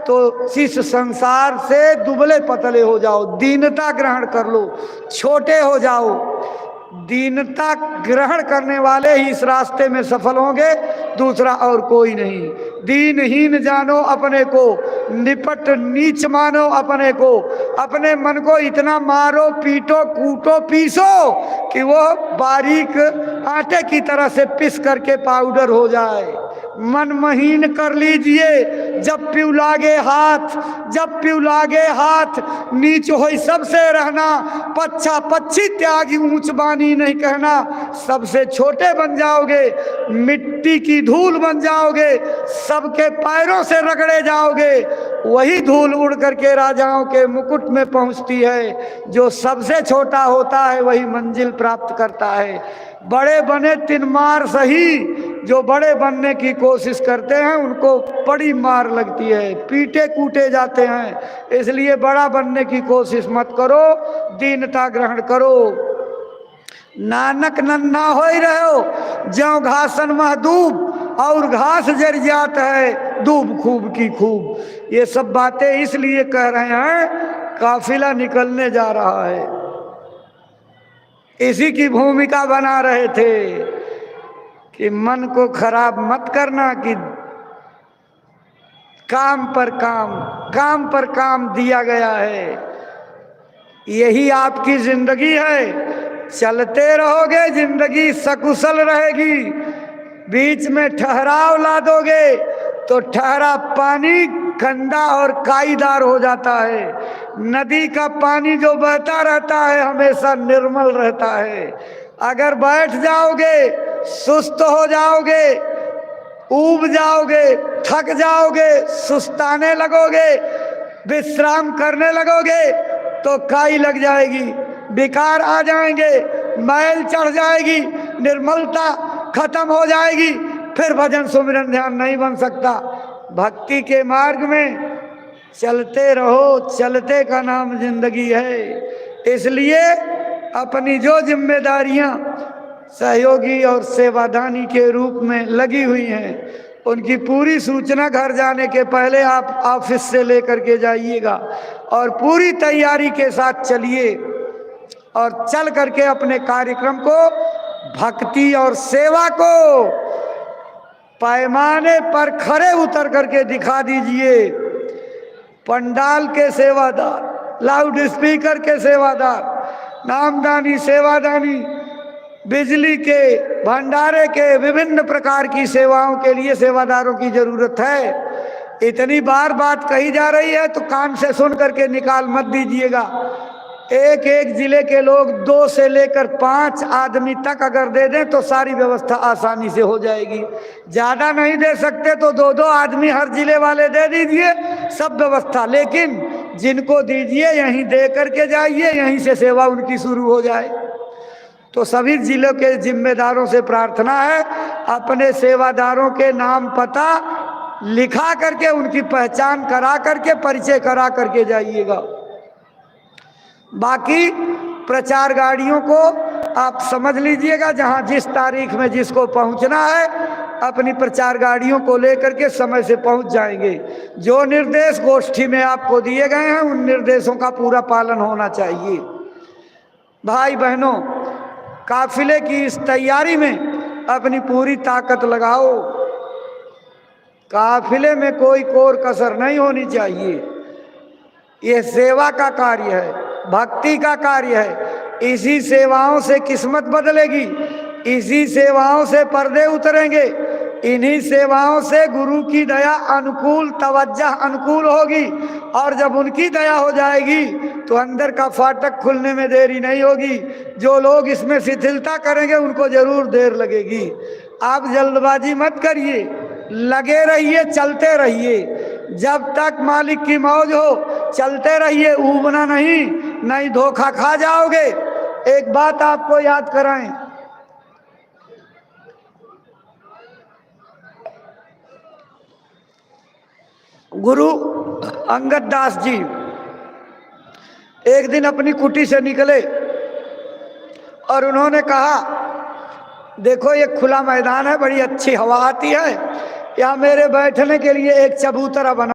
तो इस संसार से दुबले पतले हो जाओ, दीनता ग्रहण कर लो, छोटे हो जाओ। दीनता ग्रहण करने वाले ही इस रास्ते में सफल होंगे, दूसरा और कोई नहीं। दीनहीन जानो अपने को, निपट नीच मानो अपने को। अपने मन को इतना मारो, पीटो, कूटो, पीसो कि वो बारीक आटे की तरह से पिस करके पाउडर हो जाए। मन महीन कर लीजिए, जब प्यू लागे हाथ, जब प्यू लागे हाथ, नीच होई सबसे रहना, पच्छा पच्छी त्यागी ऊंच बानी नहीं कहना। सबसे छोटे बन जाओगे, मिट्टी की धूल बन जाओगे, सबके पैरों से रगड़े जाओगे। वही धूल उड़ करके राजाओं के मुकुट में पहुंचती है। जो सबसे छोटा होता है वही मंजिल प्राप्त करता है। बड़े बने तीन मार सही, जो बड़े बनने की कोशिश करते हैं उनको बड़ी मार लगती है, पीटे कूटे जाते हैं। इसलिए बड़ा बनने की कोशिश मत करो, दीनता ग्रहण करो। नानक नन्हा हो ही रहो ज्यों घासन महदूब, और घास जर जात है दूब खूब की खूब। ये सब बातें इसलिए कह रहे हैं, काफिला निकलने जा रहा है, इसी की भूमिका बना रहे थे कि मन को खराब मत करना, कि काम पर काम, काम पर काम दिया गया है। यही आपकी जिंदगी है, चलते रहोगे जिंदगी सकुशल रहेगी। बीच में ठहराव ला दोगे तो ठहरा पानी गंदा और काईदार हो जाता है। नदी का पानी जो बहता रहता है हमेशा निर्मल रहता है। अगर बैठ जाओगे सुस्त हो जाओगे, ऊब जाओगे, थक जाओगे, सुस्ताने लगोगे, विश्राम करने लगोगे तो काई लग जाएगी, विकार आ जाएंगे, मैल चढ़ जाएगी, निर्मलता खत्म हो जाएगी, फिर भजन सुमिरन ध्यान नहीं बन सकता। भक्ति के मार्ग में चलते रहो, चलते का नाम जिंदगी है। इसलिए अपनी जो जिम्मेदारियां सहयोगी और सेवादानी के रूप में लगी हुई हैं, उनकी पूरी सूचना घर जाने के पहले आप ऑफिस से लेकर के जाइएगा और पूरी तैयारी के साथ चलिए और चल करके अपने कार्यक्रम को, भक्ति और सेवा को पैमाने पर खरे उतर करके दिखा दीजिए। पंडाल के सेवादार, लाउड स्पीकर के सेवादार, नामदानी सेवादानी, बिजली के, भंडारे के, विभिन्न प्रकार की सेवाओं के लिए सेवादारों की जरूरत है। इतनी बार बात कही जा रही है तो कान से सुन करके निकाल मत दीजिएगा। एक एक जिले के लोग 2 से लेकर 5 आदमी तक अगर दे दें तो सारी व्यवस्था आसानी से हो जाएगी। ज़्यादा नहीं दे सकते तो 2-2 आदमी हर जिले वाले दे दीजिए, सब व्यवस्था। लेकिन जिनको दीजिए यहीं दे करके जाइए, यहीं से सेवा उनकी शुरू हो जाए। तो सभी जिलों के जिम्मेदारों से प्रार्थना है, अपने सेवादारों के नाम पता लिखा करके, उनकी पहचान करा करके, परिचय करा करके जाइएगा। बाकी प्रचार गाड़ियों को आप समझ लीजिएगा, जहां जिस तारीख में जिसको पहुंचना है अपनी प्रचार गाड़ियों को लेकर के समय से पहुंच जाएंगे। जो निर्देश गोष्ठी में आपको दिए गए हैं उन निर्देशों का पूरा पालन होना चाहिए। भाई बहनों, काफिले की इस तैयारी में अपनी पूरी ताकत लगाओ। काफिले में कोई कोर कसर नहीं होनी चाहिए। यह सेवा का कार्य है, भक्ति का कार्य है। इसी सेवाओं से किस्मत बदलेगी, इसी सेवाओं से पर्दे उतरेंगे, इन्हीं सेवाओं से गुरु की दया अनुकूल, तवज्जह अनुकूल होगी। और जब उनकी दया हो जाएगी तो अंदर का फाटक खुलने में देरी नहीं होगी। जो लोग इसमें शिथिलता करेंगे उनको जरूर देर लगेगी। आप जल्दबाजी मत करिए, लगे रहिए, चलते रहिए। जब तक मालिक की मौज हो चलते रहिए, ऊबना नहीं धोखा खा जाओगे। एक बात आपको याद कराएं, गुरु अंगद दास जी एक दिन अपनी कुटी से निकले और उन्होंने कहा, देखो ये खुला मैदान है, बड़ी अच्छी हवा आती है, यहाँ मेरे बैठने के लिए एक चबूतरा बना